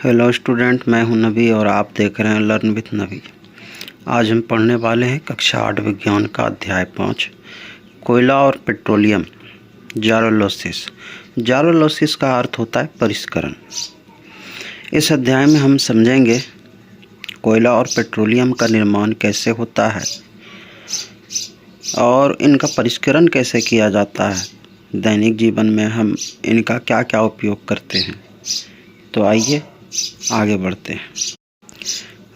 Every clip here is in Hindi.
हेलो स्टूडेंट, मैं हूं नबी और आप देख रहे हैं लर्न विथ नबी। आज हम पढ़ने वाले हैं कक्षा 8 विज्ञान का अध्याय 5 कोयला और पेट्रोलियम जारोलोसिस। जारोलोसिस का अर्थ होता है परिष्करण। इस अध्याय में हम समझेंगे कोयला और पेट्रोलियम का निर्माण कैसे होता है और इनका परिष्करण कैसे किया जाता है। दैनिक जीवन में हम इनका क्या क्या उपयोग करते हैं। तो आइए आगे बढ़ते हैं।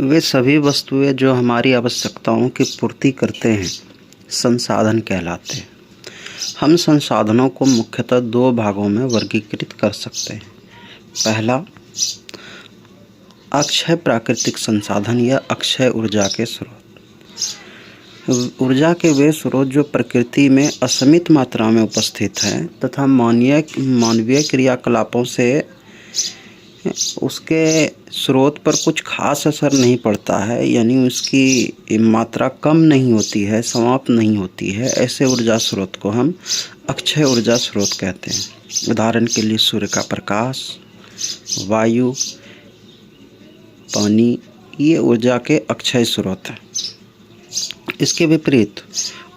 वे सभी वस्तुएं जो हमारी आवश्यकताओं की पूर्ति करते हैं संसाधन कहलाते हैं। हम संसाधनों को मुख्यतः दो भागों में वर्गीकृत कर सकते हैं। पहला, अक्षय प्राकृतिक संसाधन या अक्षय ऊर्जा के स्रोत। ऊर्जा के वे स्रोत जो प्रकृति में असीमित मात्रा में उपस्थित हैं तथा मानवीय क्रियाकलापों से उसके स्रोत पर कुछ खास असर नहीं पड़ता है, यानी उसकी मात्रा कम नहीं होती है, समाप्त नहीं होती है। ऐसे ऊर्जा स्रोत को हम अक्षय ऊर्जा स्रोत कहते हैं। उदाहरण के लिए सूर्य का प्रकाश, वायु, पानी, ये ऊर्जा के अक्षय स्रोत हैं। इसके विपरीत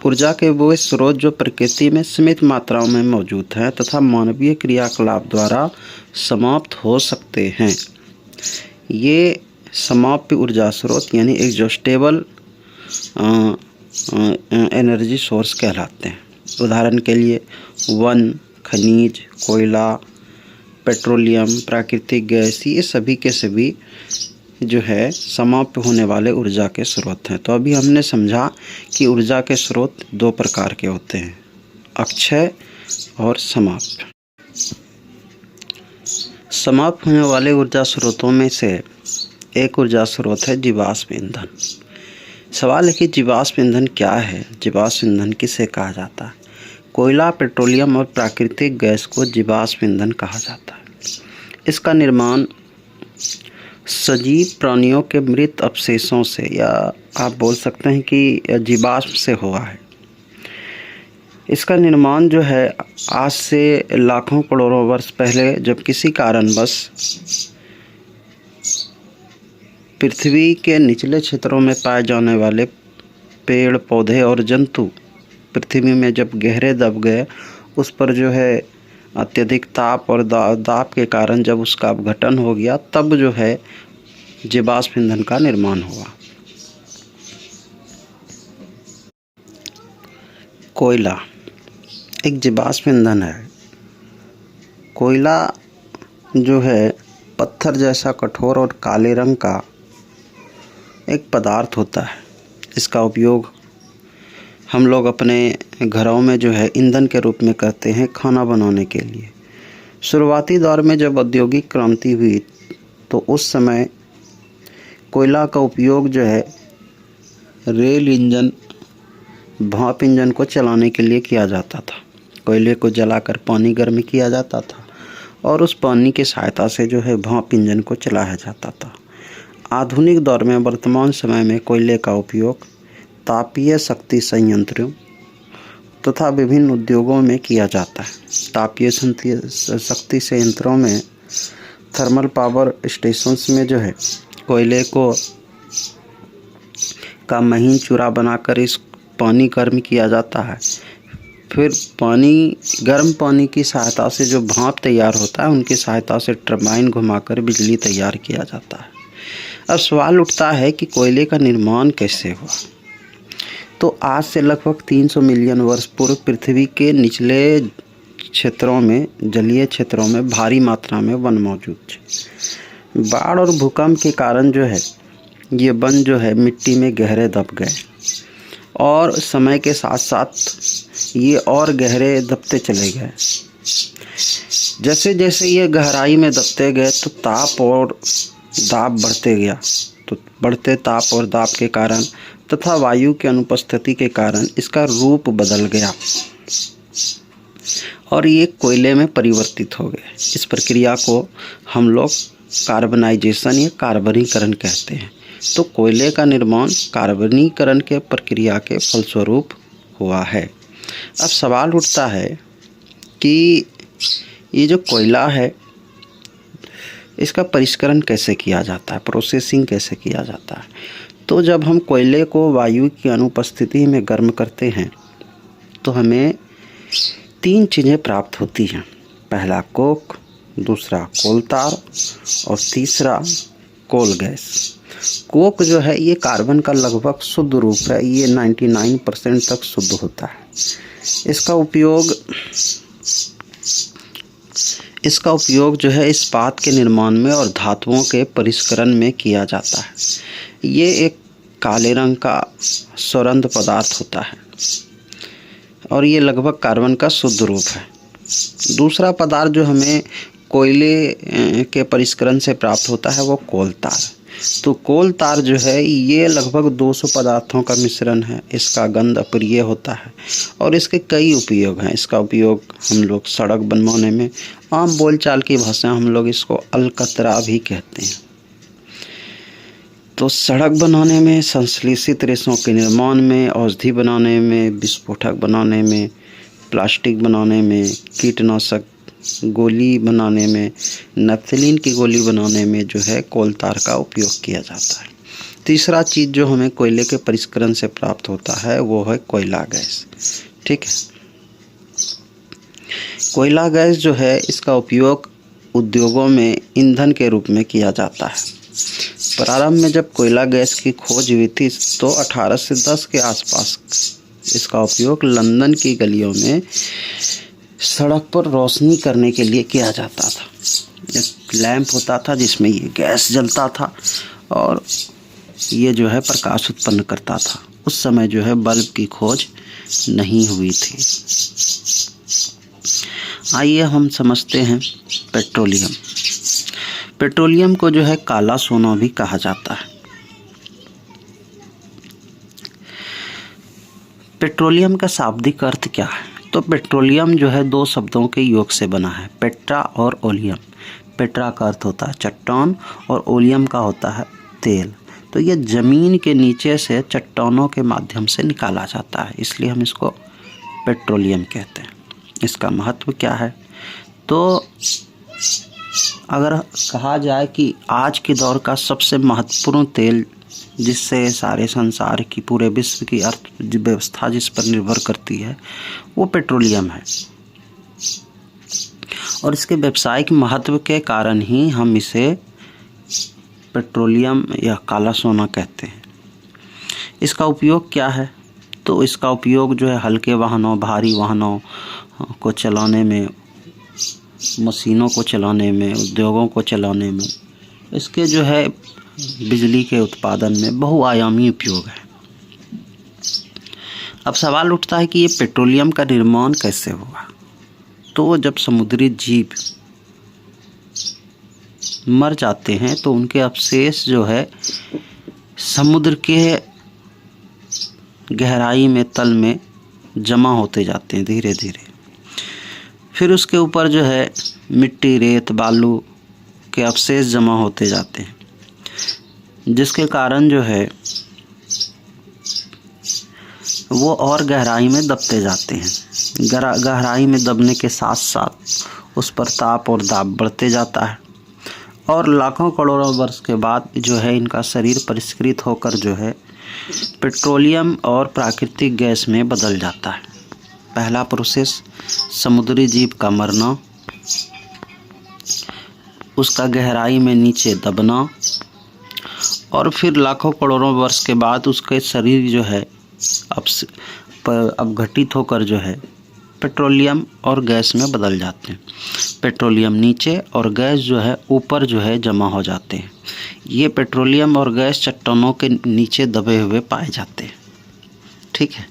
ऊर्जा के वो स्रोत जो प्रकृति में सीमित मात्राओं में मौजूद हैं तथा मानवीय क्रियाकलाप द्वारा समाप्त हो सकते हैं, ये समाप्य ऊर्जा स्रोत यानी एग्जॉस्टेबल एनर्जी सोर्स कहलाते हैं। उदाहरण के लिए वन, खनिज, कोयला, पेट्रोलियम, प्राकृतिक गैस, ये सभी के सभी जो है समाप्त होने वाले ऊर्जा के स्रोत हैं। तो अभी हमने समझा कि ऊर्जा के स्रोत दो प्रकार के होते हैं, अक्षय और समाप्त। समाप्त होने वाले ऊर्जा स्रोतों में से एक ऊर्जा स्रोत है जीवाश्म ईंधन। सवाल है कि जीवाश्म ईंधन क्या है, जीवाश्म ईंधन किसे कहा जाता है। कोयला, पेट्रोलियम और प्राकृतिक गैस को जीवाश्म ईंधन कहा जाता है। इसका निर्माण सजीव प्राणियों के मृत अवशेषों से, या आप बोल सकते हैं कि जीवाश्म से हुआ है। इसका निर्माण जो है आज से लाखों करोड़ों वर्ष पहले जब किसी कारणवश पृथ्वी के निचले क्षेत्रों में पाए जाने वाले पेड़ पौधे और जंतु पृथ्वी में जब गहरे दब गए, उस पर जो है अत्यधिक ताप और दाब के कारण जब उसका अपघटन हो गया, तब जो है जीवाश्म ईंधन का निर्माण हुआ। कोयला एक जीवाश्म ईंधन है। कोयला जो है पत्थर जैसा कठोर और काले रंग का एक पदार्थ होता है। इसका उपयोग हम लोग अपने घरों में जो है ईंधन के रूप में करते हैं, खाना बनाने के लिए। शुरुआती दौर में जब औद्योगिक क्रांति हुई तो उस समय कोयला का उपयोग जो है रेल इंजन, भाप इंजन को चलाने के लिए किया जाता था। कोयले को जलाकर पानी गर्म किया जाता था और उस पानी की सहायता से जो है भाप इंजन को चलाया जाता था। आधुनिक दौर में वर्तमान समय में कोयले का उपयोग तापीय शक्ति संयंत्रों तथा विभिन्न उद्योगों में किया जाता है। तापीय शक्ति संयंत्रों में थर्मल पावर स्टेशंस में जो है कोयले को का महीन चूरा बनाकर इस पानी गर्म किया जाता है। फिर गर्म पानी की सहायता से जो भाप तैयार होता है, उनकी सहायता से टरबाइन घुमाकर बिजली तैयार किया जाता है। अब सवाल उठता है कि कोयले का निर्माण कैसे हुआ। तो आज से लगभग 300 मिलियन वर्ष पूर्व पृथ्वी के निचले क्षेत्रों में, जलीय क्षेत्रों में भारी मात्रा में वन मौजूद थे। बाढ़ और भूकंप के कारण जो है ये वन जो है मिट्टी में गहरे दब गए और समय के साथ साथ ये और गहरे दबते चले गए। जैसे जैसे ये गहराई में दबते गए तो ताप और दाब बढ़ते गया। तो बढ़ते ताप और दाब के कारण तथा वायु की अनुपस्थिति के कारण इसका रूप बदल गया और ये कोयले में परिवर्तित हो गए। इस प्रक्रिया को हम लोग कार्बनाइजेशन या कार्बनीकरण कहते हैं। तो कोयले का निर्माण कार्बनीकरण के प्रक्रिया के फलस्वरूप हुआ है। अब सवाल उठता है कि ये जो कोयला है इसका परिष्करण कैसे किया जाता है, प्रोसेसिंग कैसे किया जाता है। तो जब हम कोयले को वायु की अनुपस्थिति में गर्म करते हैं तो हमें 3 चीज़ें प्राप्त होती हैं। पहला कोक, दूसरा कोल तार और तीसरा कोल गैस। कोक जो है ये कार्बन का लगभग शुद्ध रूप है, ये 99% तक शुद्ध होता है। इसका उपयोग जो है इस्पात के निर्माण में और धातुओं के परिष्करण में किया जाता है। ये एक काले रंग का स्वरंध पदार्थ होता है और ये लगभग कार्बन का शुद्ध रूप है। दूसरा पदार्थ जो हमें कोयले के परिष्करण से प्राप्त होता है वो कोल तार। तो कोल तार जो है ये लगभग 200 पदार्थों का मिश्रण है। इसका गंध अप्रिय होता है और इसके कई उपयोग हैं। इसका उपयोग हम लोग सड़क बनवाने में, आम बोलचाल की भाषा हम लोग इसको अलकतरा भी कहते हैं। तो सड़क बनाने में, संश्लेषित रेशों के निर्माण में, औषधि बनाने में, विस्फोटक बनाने में, प्लास्टिक बनाने में, कीटनाशक गोली बनाने में, नैप्थलीन की गोली बनाने में जो है कोल तार का उपयोग किया जाता है। तीसरा चीज़ जो हमें कोयले के परिष्करण से प्राप्त होता है वो है कोयला गैस। ठीक है, कोयला गैस जो है इसका उपयोग उद्योगों में ईंधन के रूप में किया जाता है। प्रारंभ में जब कोयला गैस की खोज हुई थी तो 1810 के आसपास इसका उपयोग लंदन की गलियों में सड़क पर रोशनी करने के लिए किया जाता था। एक लैंप होता था जिसमें ये गैस जलता था और ये जो है प्रकाश उत्पन्न करता था। उस समय जो है बल्ब की खोज नहीं हुई थी। आइए हम समझते हैं पेट्रोलियम। पेट्रोलियम को जो है काला सोना भी कहा जाता है। पेट्रोलियम का शाब्दिक अर्थ क्या है? तो पेट्रोलियम जो है 2 शब्दों के योग से बना है, पेट्रा और ओलियम। पेट्रा का अर्थ होता है चट्टान और ओलियम का होता है तेल। तो ये ज़मीन के नीचे से चट्टानों के माध्यम से निकाला जाता है, इसलिए हम इसको पेट्रोलियम कहते हैं। इसका महत्व क्या है? तो अगर कहा जाए कि आज के दौर का सबसे महत्वपूर्ण तेल जिससे सारे संसार की, पूरे विश्व की अर्थव्यवस्था जिस पर निर्भर करती है वो पेट्रोलियम है और इसके व्यावसायिक महत्व के कारण ही हम इसे पेट्रोलियम या काला सोना कहते हैं। इसका उपयोग क्या है? तो इसका उपयोग जो है हल्के वाहनों, भारी वाहनों को चलाने में, मशीनों को चलाने में, उद्योगों को चलाने में, इसके जो है बिजली के उत्पादन में बहुआयामी उपयोग है। अब सवाल उठता है कि ये पेट्रोलियम का निर्माण कैसे हुआ? तो जब समुद्री जीव मर जाते हैं तो उनके अवशेष जो है समुद्र के गहराई में, तल में जमा होते जाते हैं धीरे धीरे। फिर उसके ऊपर जो है मिट्टी, रेत, बालू के अवशेष जमा होते जाते हैं, जिसके कारण जो है वो और गहराई में दबते जाते हैं। गहराई में दबने के साथ साथ उस पर ताप और दाब बढ़ते जाता है और लाखों करोड़ों वर्ष के बाद जो है इनका शरीर परिष्कृत होकर जो है पेट्रोलियम और प्राकृतिक गैस में बदल जाता है। पहला प्रोसेस समुद्री जीव का मरना, उसका गहराई में नीचे दबना और फिर लाखों करोड़ों वर्ष के बाद उसके शरीर जो है अब घटित होकर जो है पेट्रोलियम और गैस में बदल जाते हैं। पेट्रोलियम नीचे और गैस जो है ऊपर जो है जमा हो जाते हैं। ये पेट्रोलियम और गैस चट्टानों के नीचे दबे हुए पाए जाते हैं। ठीक है,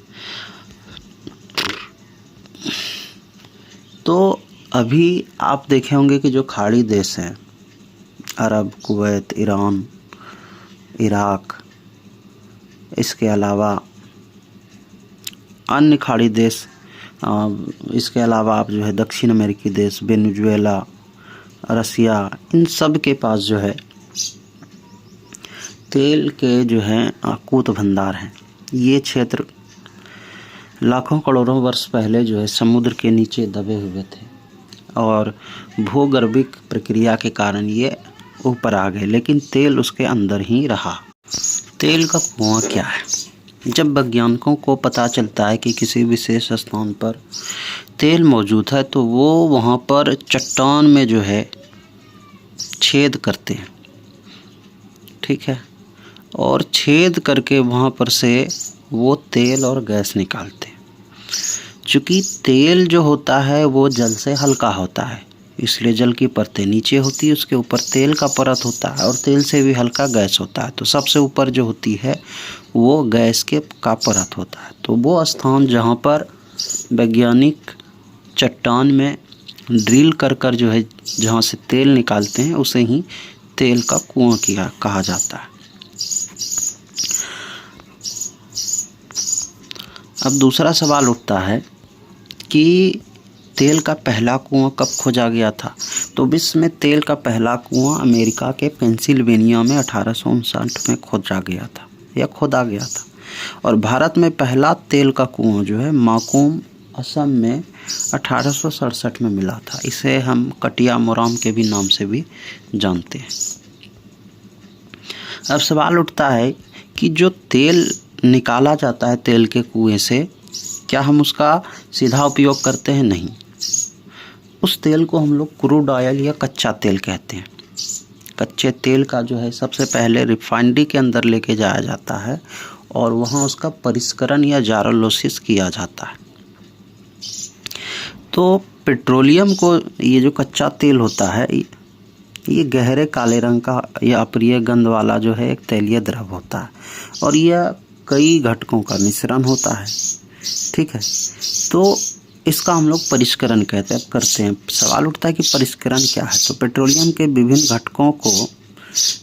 तो अभी आप देखे होंगे कि जो खाड़ी देश हैं, अरब, कुवैत, ईरान, इराक, इसके अलावा अन्य खाड़ी देश, इसके अलावा आप जो है दक्षिण अमेरिकी देश, वेनेजुएला, रसिया, इन सब के पास जो है तेल के जो हैं अकूत भंडार हैं। ये क्षेत्र लाखों करोड़ों वर्ष पहले जो है समुद्र के नीचे दबे हुए थे और भूगर्भिक प्रक्रिया के कारण ये ऊपर आ गए, लेकिन तेल उसके अंदर ही रहा। तेल का कुआं क्या है? जब वैज्ञानिकों को पता चलता है कि किसी विशेष स्थान पर तेल मौजूद है तो वो वहाँ पर चट्टान में जो है छेद करते हैं, ठीक है, और छेद करके वहाँ पर से वो तेल और गैस निकालते हैं। चूँकि तेल जो होता है वो जल से हल्का होता है, इसलिए जल की परतें नीचे होती है, उसके ऊपर तेल का परत होता है और तेल से भी हल्का गैस होता है। तो सबसे ऊपर जो होती है वो गैस का परत होता है। तो वो स्थान जहाँ पर वैज्ञानिक चट्टान में ड्रिल कर जो है जहाँ से तेल निकालते हैं उसे ही तेल का कुआं कहा जाता है। अब दूसरा सवाल उठता है कि तेल का पहला कुआं कब खोजा गया था? तो विश्व में तेल का पहला कुआं अमेरिका के पेंसिल्वेनिया में 1859 में खोदा गया था। और भारत में पहला तेल का कुआं जो है माकूम असम में 1867 में मिला था। इसे हम कटिया मोराम के भी नाम से भी जानते हैं। अब सवाल उठता है कि जो तेल निकाला जाता है तेल के कुएं से, क्या हम उसका सीधा उपयोग करते हैं? नहीं। उस तेल को हम लोग क्रूड ऑयल या कच्चा तेल कहते हैं। कच्चे तेल का जो है सबसे पहले रिफाइनरी के अंदर लेके जाया जाता है और वहाँ उसका परिष्करण या जायरोलिसिस किया जाता है। तो पेट्रोलियम को, ये जो कच्चा तेल होता है, ये गहरे काले रंग का या अप्रिय गंध वाला जो है एक तैलीय द्रव होता है और यह कई घटकों का मिश्रण होता है, ठीक है। तो इसका हम लोग परिष्करण करते हैं। सवाल उठता है कि परिष्करण क्या है? तो पेट्रोलियम के विभिन्न घटकों को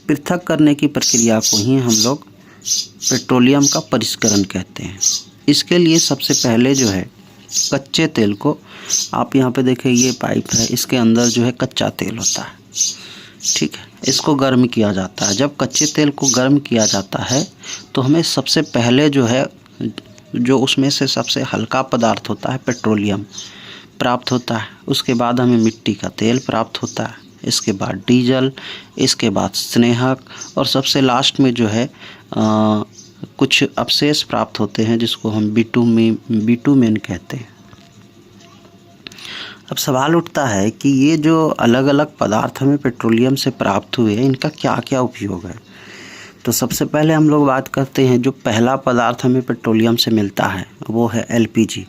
पृथक करने की प्रक्रिया को ही हम लोग पेट्रोलियम का परिष्करण कहते हैं। इसके लिए सबसे पहले जो है कच्चे तेल को, आप यहाँ पे देखें ये पाइप है, इसके अंदर जो है कच्चा तेल होता है, ठीक है। इसको गर्म किया जाता है। जब कच्चे तेल को गर्म किया जाता है तो हमें सबसे पहले जो है जो उसमें से सबसे हल्का पदार्थ होता है पेट्रोलियम प्राप्त होता है। उसके बाद हमें मिट्टी का तेल प्राप्त होता है, इसके बाद डीजल, इसके बाद स्नेहक और सबसे लास्ट में जो है कुछ अवशेष प्राप्त होते हैं जिसको हम बिटुमेन कहते हैं। अब सवाल उठता है कि ये जो अलग अलग पदार्थ हमें पेट्रोलियम से प्राप्त हुए हैं, इनका क्या क्या उपयोग है? तो सबसे पहले हम लोग बात करते हैं जो पहला पदार्थ हमें पेट्रोलियम से मिलता है वो है LPG,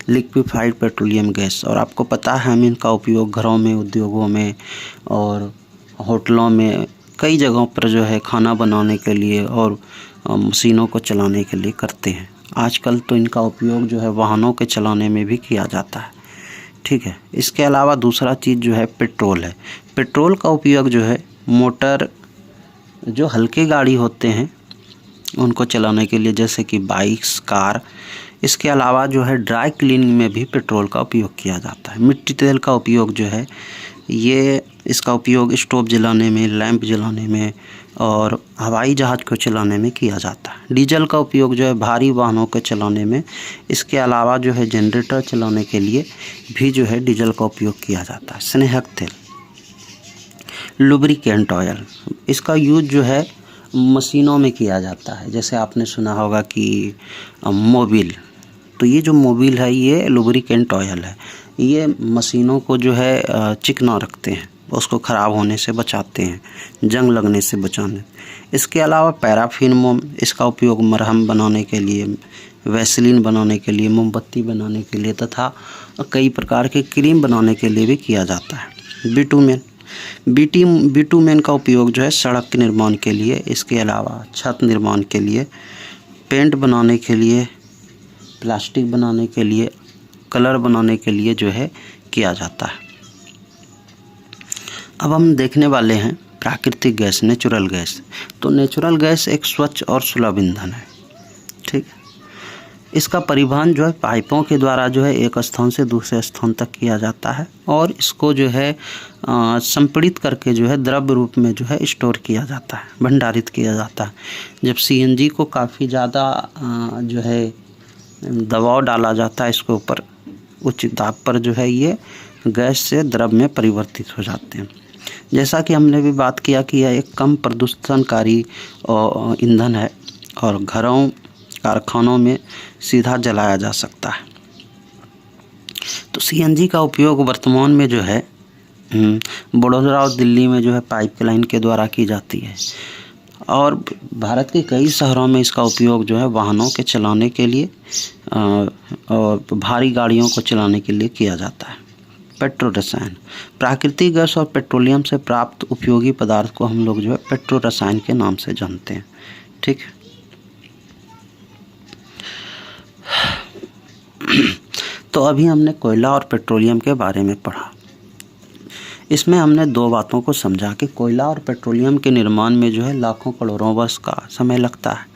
लिक्विफाइड पेट्रोलियम गैस। और आपको पता है हम इनका उपयोग घरों में, उद्योगों में और होटलों में, कई जगहों पर जो है खाना बनाने के लिए और मशीनों को चलाने के लिए करते हैं। आजकल तो इनका उपयोग जो है वाहनों के चलाने में भी किया जाता है, ठीक है। इसके अलावा दूसरा चीज़ जो है पेट्रोल है। पेट्रोल का उपयोग जो है मोटर, जो हल्के गाड़ी होते हैं उनको चलाने के लिए, जैसे कि बाइक्स, कार। इसके अलावा जो है ड्राई क्लीनिंग में भी पेट्रोल का उपयोग किया जाता है। मिट्टी तेल का उपयोग जो है इसका उपयोग स्टोव जलाने में, लैंप जलाने में और हवाई जहाज़ को चलाने में किया जाता है। डीजल का उपयोग जो है भारी वाहनों को चलाने में, इसके अलावा जो है जनरेटर चलाने के लिए भी जो है डीजल का उपयोग किया जाता है। स्नेहक तेल, लुब्रिकेंट ऑयल, इसका यूज जो है मशीनों में किया जाता है। जैसे आपने सुना होगा कि मोबिल, तो ये जो मोबिल है ये लुब्रिकेंट ऑयल है। ये मशीनों को जो है चिकना रखते हैं, उसको ख़राब होने से बचाते हैं, जंग लगने से बचाने। इसके अलावा पैराफिन मोम, इसका उपयोग मरहम बनाने के लिए, वैसलीन बनाने के लिए, मोमबत्ती बनाने के लिए तथा कई प्रकार के क्रीम बनाने के लिए भी किया जाता है। बिटुमेन का उपयोग जो है सड़क के निर्माण के लिए, इसके अलावा छत निर्माण के लिए, पेंट बनाने के लिए, प्लास्टिक बनाने के लिए, कलर बनाने के लिए जो है किया जाता है। अब हम देखने वाले हैं प्राकृतिक गैस, नेचुरल गैस। तो नेचुरल गैस एक स्वच्छ और सुलभ ईंधन है, ठीक है। इसका परिवहन जो है पाइपों के द्वारा जो है एक स्थान से दूसरे स्थान तक किया जाता है और इसको जो है संपीड़ित करके जो है द्रव्य रूप में जो है स्टोर किया जाता है, भंडारित किया जाता है। जब CNG को काफ़ी ज़्यादा जो है दबाव डाला जाता है इसके ऊपर, उच्च दाब पर जो है ये गैस से द्रव में परिवर्तित हो जाते हैं। जैसा कि हमने भी बात किया कि यह एक कम प्रदूषणकारी ईंधन है और घरों कारखानों में सीधा जलाया जा सकता है। तो सीएनजी का उपयोग वर्तमान में जो है बड़ौदा और दिल्ली में जो है पाइपलाइन के द्वारा की जाती है और भारत के कई शहरों में इसका उपयोग जो है वाहनों के चलाने के लिए और भारी गाड़ियों को चलाने के लिए किया जाता है। पेट्रो रसायन, प्राकृतिक गैस और पेट्रोलियम से प्राप्त उपयोगी पदार्थ को हम लोग जो है पेट्रो रसायन के नाम से जानते हैं। ठीक है। तो अभी हमने कोयला और पेट्रोलियम के बारे में पढ़ा। इसमें हमने दो बातों को समझा कि कोयला और पेट्रोलियम के निर्माण में जो है लाखों करोड़ों वर्ष का समय लगता है।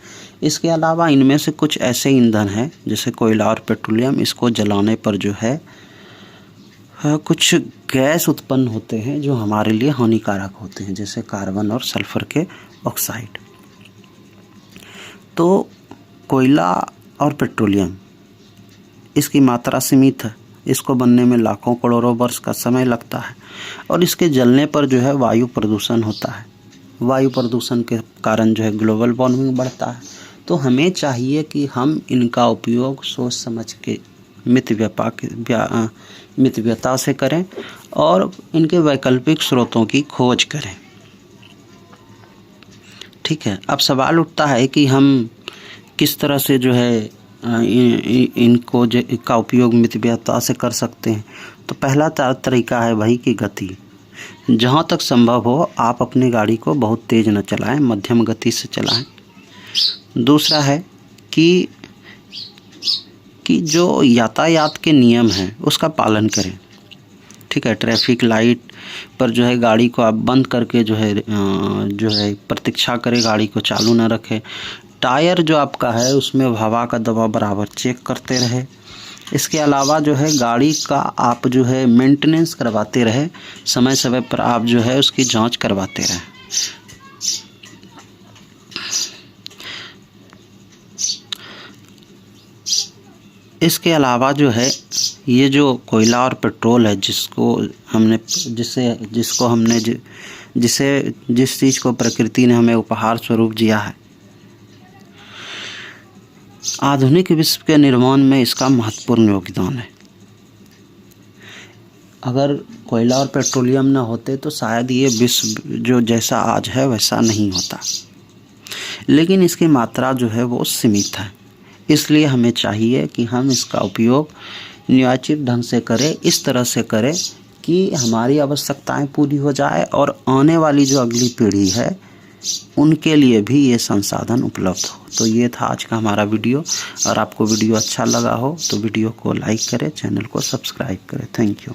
इसके अलावा इनमें से कुछ ऐसे ईंधन हैं जैसे कोयला और पेट्रोलियम, इसको जलाने पर जो है कुछ गैस उत्पन्न होते हैं जो हमारे लिए हानिकारक होते हैं, जैसे कार्बन और सल्फर के ऑक्साइड। तो कोयला और पेट्रोलियम, इसकी मात्रा सीमित है, इसको बनने में लाखों करोड़ों वर्ष का समय लगता है और इसके जलने पर जो है वायु प्रदूषण होता है। वायु प्रदूषण के कारण जो है ग्लोबल वार्मिंग बढ़ता है। तो हमें चाहिए कि हम इनका उपयोग सोच समझ के मितव्यता से करें और इनके वैकल्पिक स्रोतों की खोज करें। ठीक है। अब सवाल उठता है कि हम किस तरह से जो है इनका उपयोग मितव्यता से कर सकते हैं। तो पहला तरीका है भाई कि गति, जहाँ तक संभव हो आप अपनी गाड़ी को बहुत तेज़ न चलाएं, मध्यम गति से चलाएं। दूसरा है कि जो यातायात के नियम हैं उसका पालन करें। ठीक है। ट्रैफिक लाइट पर जो है गाड़ी को आप बंद करके जो है प्रतीक्षा करें, गाड़ी को चालू न रखें। टायर जो आपका है उसमें हवा का दबाव बराबर चेक करते रहे। इसके अलावा जो है गाड़ी का आप जो है मेंटेनेंस करवाते रहे, समय समय पर आप जो है उसकी जांच करवाते रहे। इसके अलावा जो है ये जो कोयला और पेट्रोल है जिस चीज़ को प्रकृति ने हमें उपहार स्वरूप दिया है, आधुनिक विश्व के निर्माण में इसका महत्वपूर्ण योगदान है। अगर कोयला और पेट्रोलियम न होते तो शायद ये विश्व जो जैसा आज है वैसा नहीं होता, लेकिन इसकी मात्रा जो है वो सीमित है। इसलिए हमें चाहिए कि हम इसका उपयोग न्यायोचित ढंग से करें, इस तरह से करें कि हमारी आवश्यकताएं पूरी हो जाए और आने वाली जो अगली पीढ़ी है उनके लिए भी ये संसाधन उपलब्ध हो। तो ये था आज का हमारा वीडियो। और आपको वीडियो अच्छा लगा हो तो वीडियो को लाइक करें, चैनल को सब्सक्राइब करें। Thank you.